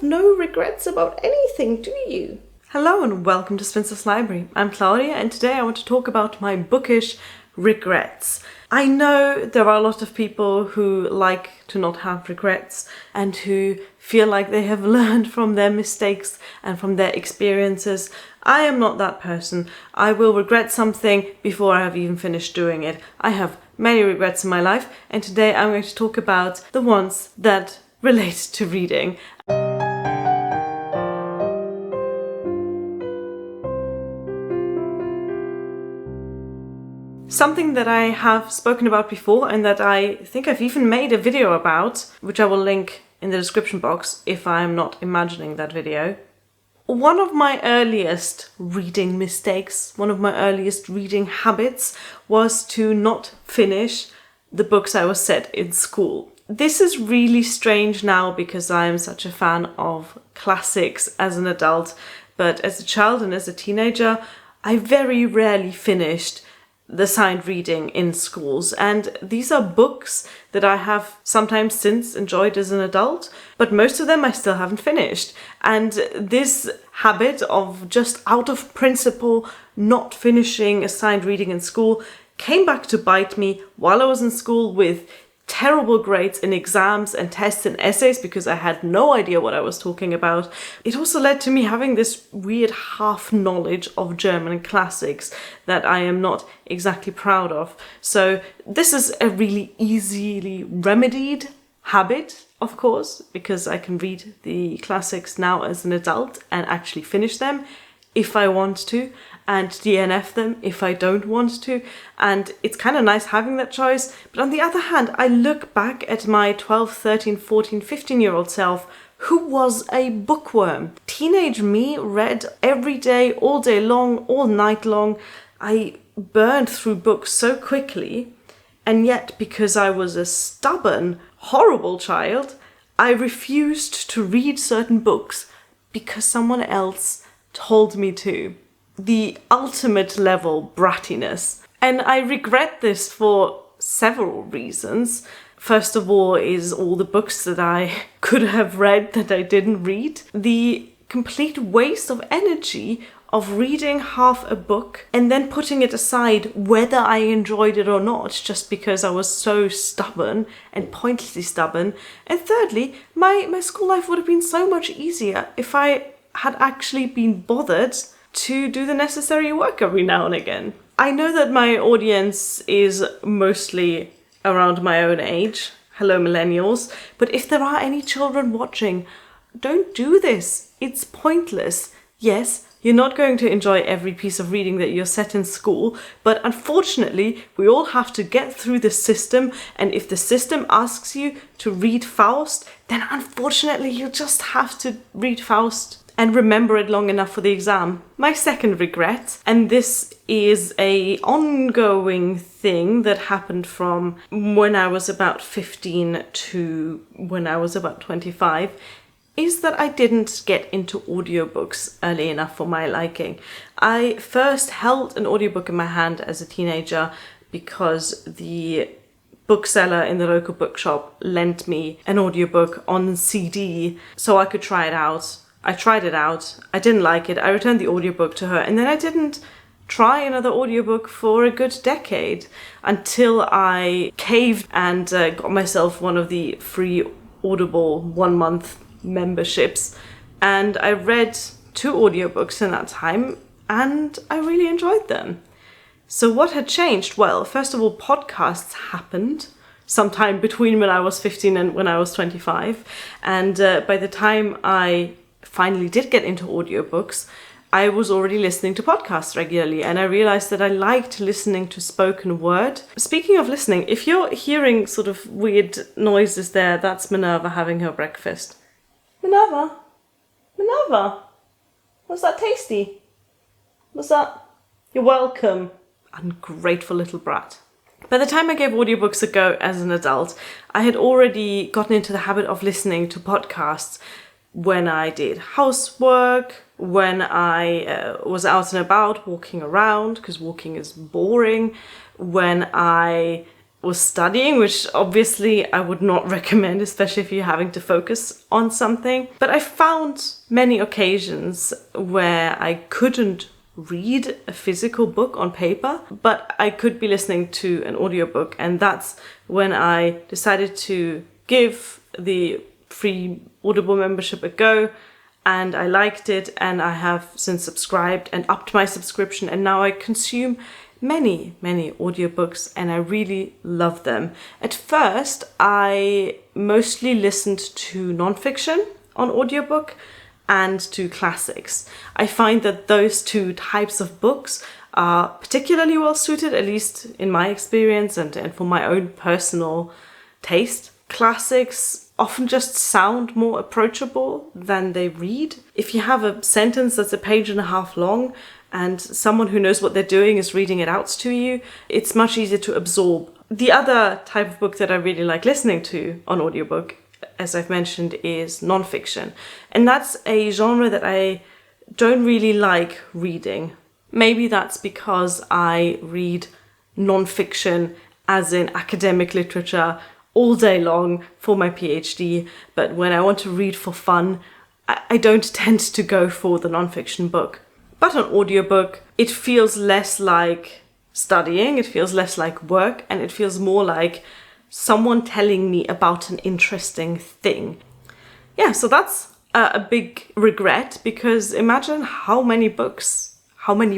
no regrets about anything, do you? Hello and welcome to Spinster's Library. I'm Claudia and today I want to talk about my bookish regrets. I know there are a lot of people who like to not have regrets and who feel like they have learned from their mistakes and from their experiences. I am not that person. I will regret something before I have even finished doing it. I have many regrets in my life and today I'm going to talk about the ones that relate to reading. Something that I have spoken about before and that I think I've even made a video about, which I will link in the description box if I'm not imagining that video. One of my earliest reading mistakes, one of my earliest reading habits was to not finish the books I was set in school. This is really strange now because I am such a fan of classics as an adult, but as a child and as a teenager, I very rarely finished the signed reading in schools, and these are books that I have sometimes since enjoyed as an adult, but most of them I still haven't finished. And this habit of just out of principle not finishing a signed reading in school came back to bite me while I was in school with terrible grades in exams and tests and essays because I had no idea what I was talking about. It also led to me having this weird half knowledge of German classics that I am not exactly proud of. So this is a really easily remedied habit, of course, because I can read the classics now as an adult and actually finish them if I want to, and DNF them if I don't want to, and it's kind of nice having that choice. But on the other hand, I look back at my 12, 13, 14, 15-year-old self who was a bookworm. Teenage me read every day, all day long, all night long. I burned through books so quickly, and yet because I was a stubborn, horrible child, I refused to read certain books because someone else told me to. The ultimate level brattiness. And I regret this for several reasons. First of all is all the books that I could have read that I didn't read. The complete waste of energy of reading half a book and then putting it aside whether I enjoyed it or not just because I was so stubborn and pointlessly stubborn. And thirdly, my school life would have been so much easier if I had actually been bothered to do the necessary work every now and again. I know that my audience is mostly around my own age. Hello, millennials. But if there are any children watching, don't do this. It's pointless. Yes, you're not going to enjoy every piece of reading that you're set in school, but unfortunately, we all have to get through the system, and if the system asks you to read Faust, then unfortunately you just have to read Faust and remember it long enough for the exam. My second regret, and this is a ongoing thing that happened from when I was about 15 to when I was about 25, is that I didn't get into audiobooks early enough for my liking. I first held an audiobook in my hand as a teenager because the bookseller in the local bookshop lent me an audiobook on CD so I could try it out. I tried it out, I didn't like it, I returned the audiobook to her, and then I didn't try another audiobook for a good decade until I caved and got myself one of the free Audible 1 month memberships. And I read 2 audiobooks in that time and I really enjoyed them. So what had changed? Well, first of all, podcasts happened sometime between when I was 15 and when I was 25. And by the time I finally did get into audiobooks, I was already listening to podcasts regularly and I realized that I liked listening to spoken word. Speaking of listening, if you're hearing sort of weird noises there, that's Minerva having her breakfast. Minerva? Minerva? Was that tasty? Was that? You're welcome. Ungrateful little brat. By the time I gave audiobooks a go as an adult, I had already gotten into the habit of listening to podcasts when I did housework, when I was out and about walking around, because walking is boring, when I was studying, which obviously I would not recommend, especially if you're having to focus on something. But I found many occasions where I couldn't read a physical book on paper, but I could be listening to an audiobook, and that's when I decided to give the free Audible membership a go, and I liked it, and I have since subscribed and upped my subscription, and now I consume many audiobooks, and I really love them. At first, I mostly listened to nonfiction on audiobook and to classics. I find that those two types of books are particularly well suited, at least in my experience and for my own personal taste. Classics often just sound more approachable than they read. If you have a sentence that's a page and a half long and someone who knows what they're doing is reading it out to you, it's much easier to absorb. The other type of book that I really like listening to on audiobook, as I've mentioned, is nonfiction. And that's a genre that I don't really like reading. Maybe that's because I read nonfiction as in academic literature all day long for my PhD, but when I want to read for fun, I don't tend to go for the nonfiction book. But on audiobook, it feels less like studying, it feels less like work, and it feels more like someone telling me about an interesting thing. Yeah, so that's a big regret, because imagine how many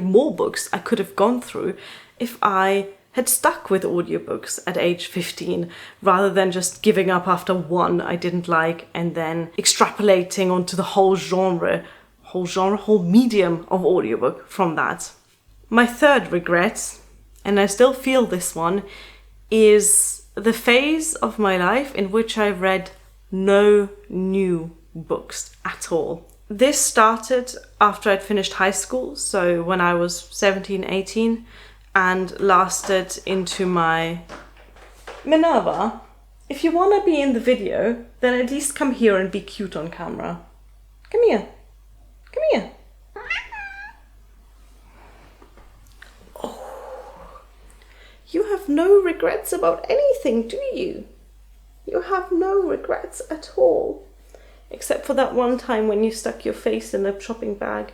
more books I could have gone through if I had stuck with audiobooks at age 15, rather than just giving up after one I didn't like and then extrapolating onto the whole medium of audiobook from that. My third regret, and I still feel this one, is the phase of my life in which I read no new books at all. This started after I'd finished high school, so when I was 17, 18, and lasted into my... Minerva, if you want to be in the video, then at least come here and be cute on camera. Come here. Come here. Oh. You have no regrets about anything, do you? You have no regrets at all. Except for that one time when you stuck your face in a shopping bag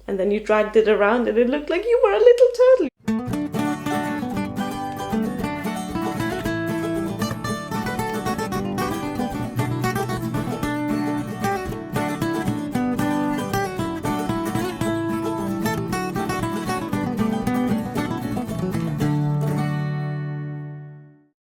and then you dragged it around and it looked like you were a little turtle.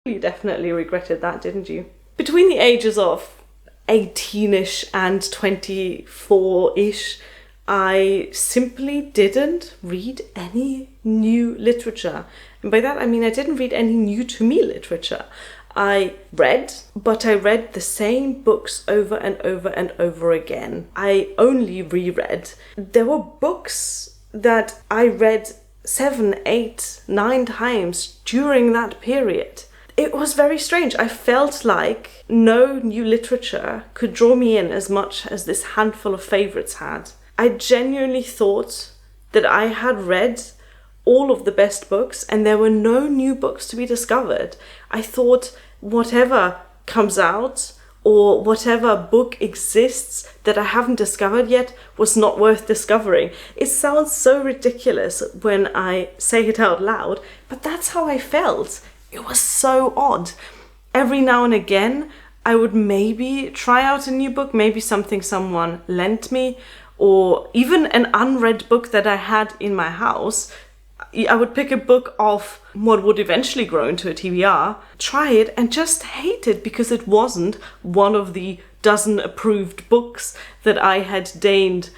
You definitely regretted that, didn't you? Between the ages of 18-ish and 24-ish, I simply didn't read any new literature. And by that I mean I didn't read any new to me literature. I read, but I read the same books over and over and over again. I only reread. There were books that I read 7, 8, 9 times during that period. It was very strange. I felt like no new literature could draw me in as much as this handful of favorites had. I genuinely thought that I had read all of the best books and there were no new books to be discovered. I thought whatever comes out or whatever book exists that I haven't discovered yet was not worth discovering. It sounds so ridiculous when I say it out loud, but that's how I felt. It was so odd. Every now and again, I would maybe try out a new book, maybe something someone lent me, or even an unread book that I had in my house. I would pick a book of what would eventually grow into a TBR, try it, and just hate it because it wasn't one of the dozen approved books that I had deigned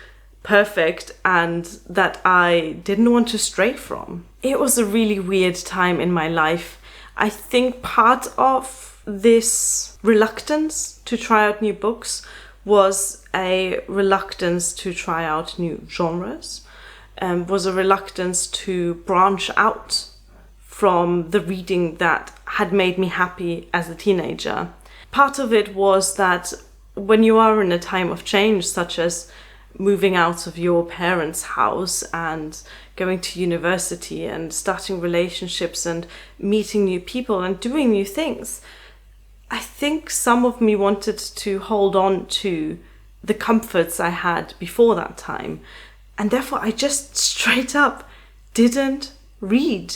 perfect and that I didn't want to stray from. It was a really weird time in my life. I think part of this reluctance to try out new books was a reluctance to try out new genres, was a reluctance to branch out from the reading that had made me happy as a teenager. Part of it was that when you are in a time of change, such as moving out of your parents' house and going to university and starting relationships and meeting new people and doing new things, I think some of me wanted to hold on to the comforts I had before that time. And therefore I just straight up didn't read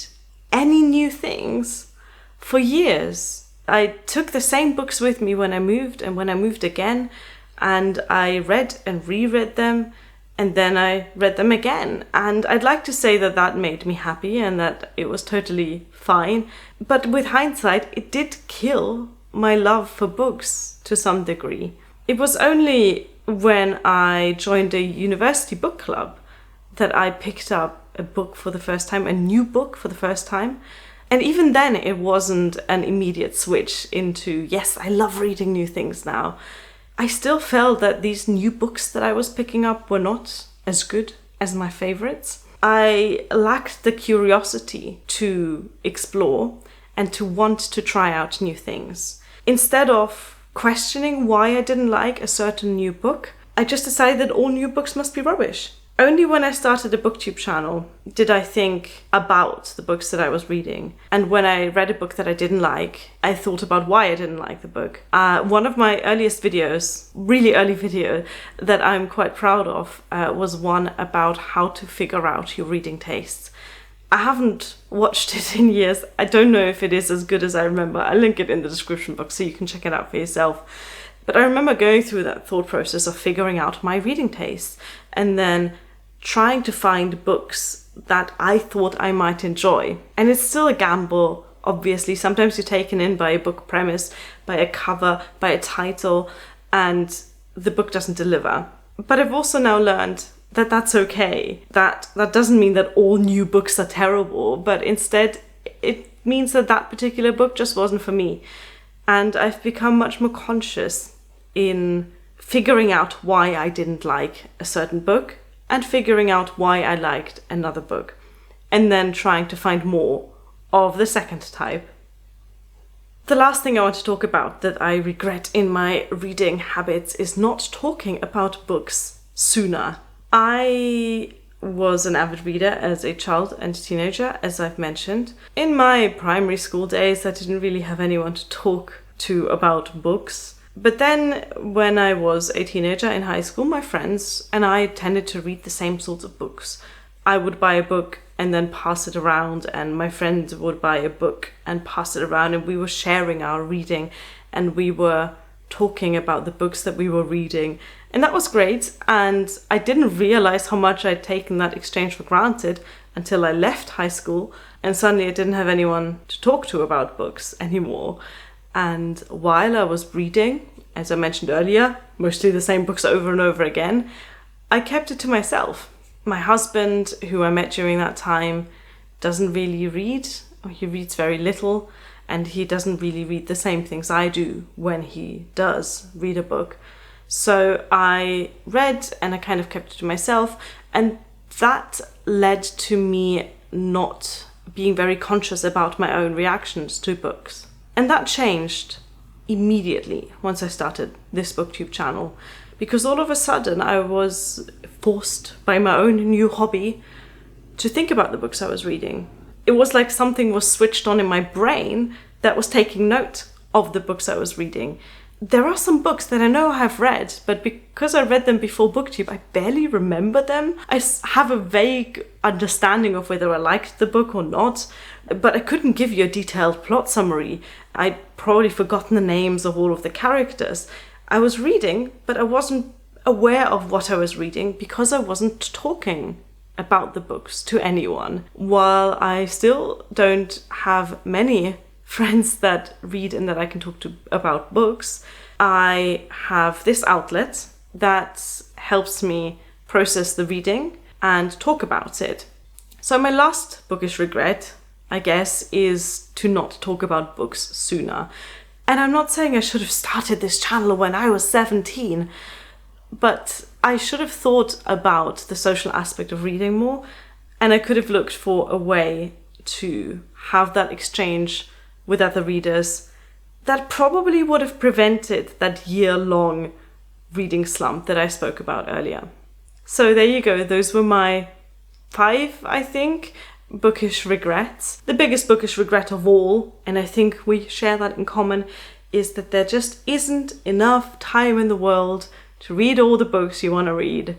any new things for years. I took the same books with me when I moved and when I moved again, and I read and reread them, and then I read them again. And I'd like to say that that made me happy and that it was totally fine. But with hindsight, it did kill my love for books to some degree. It was only when I joined a university book club that I picked up a book for the first time, a new book for the first time. And even then, it wasn't an immediate switch into, yes, I love reading new things now. I still felt that these new books that I was picking up were not as good as my favorites. I lacked the curiosity to explore and to want to try out new things. Instead of questioning why I didn't like a certain new book, I just decided that all new books must be rubbish. Only when I started a BookTube channel did I think about the books that I was reading. And when I read a book that I didn't like, I thought about why I didn't like the book. One of my earliest videos, really early video, that I'm quite proud of, was one about how to figure out your reading tastes. I haven't watched it in years. I don't know if it is as good as I remember. I'll link it in the description box so you can check it out for yourself. But I remember going through that thought process of figuring out my reading tastes and then trying to find books that I thought I might enjoy. And it's still a gamble, obviously. Sometimes you're taken in by a book premise, by a cover, by a title, and the book doesn't deliver. But I've also now learned that that's okay. That doesn't mean that all new books are terrible, but instead it means that that particular book just wasn't for me. And I've become much more conscious in figuring out why I didn't like a certain book and figuring out why I liked another book, and then trying to find more of the second type. The last thing I want to talk about that I regret in my reading habits is not talking about books sooner. I was an avid reader as a child and teenager, as I've mentioned. In my primary school days, I didn't really have anyone to talk to about books. But then when I was a teenager in high school, my friends and I tended to read the same sorts of books. I would buy a book and then pass it around, and my friends would buy a book and pass it around, and we were sharing our reading and we were talking about the books that we were reading. And that was great, and I didn't realize how much I'd taken that exchange for granted until I left high school, and suddenly I didn't have anyone to talk to about books anymore. And while I was reading, as I mentioned earlier, mostly the same books over and over again, I kept it to myself. My husband, who I met during that time, doesn't really read, or he reads very little, and he doesn't really read the same things I do when he does read a book. So I read and I kind of kept it to myself, and that led to me not being very conscious about my own reactions to books. And that changed immediately once I started this BookTube channel, because all of a sudden I was forced by my own new hobby to think about the books I was reading. It was like something was switched on in my brain that was taking note of the books I was reading. There are some books that I know I have read, but because I read them before BookTube, I barely remember them. I have a vague understanding of whether I liked the book or not, but I couldn't give you a detailed plot summary. I'd probably forgotten the names of all of the characters. I was reading, but I wasn't aware of what I was reading because I wasn't talking about the books to anyone. While I still don't have many friends that read and that I can talk to about books, I have this outlet that helps me process the reading and talk about it. So my last bookish regret, I guess, is to not talk about books sooner. And I'm not saying I should have started this channel when I was 17, but I should have thought about the social aspect of reading more, and I could have looked for a way to have that exchange with other readers that probably would have prevented that year-long reading slump that I spoke about earlier. So there you go, those were my 5, I think, bookish regrets. The biggest bookish regret of all, and I think we share that in common, is that there just isn't enough time in the world to read all the books you want to read.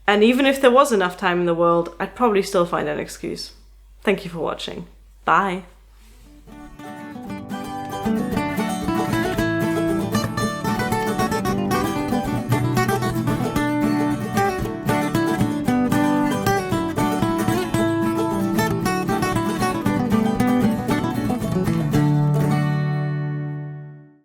And even if there was enough time in the world, I'd probably still find an excuse. Thank you for watching. Bye.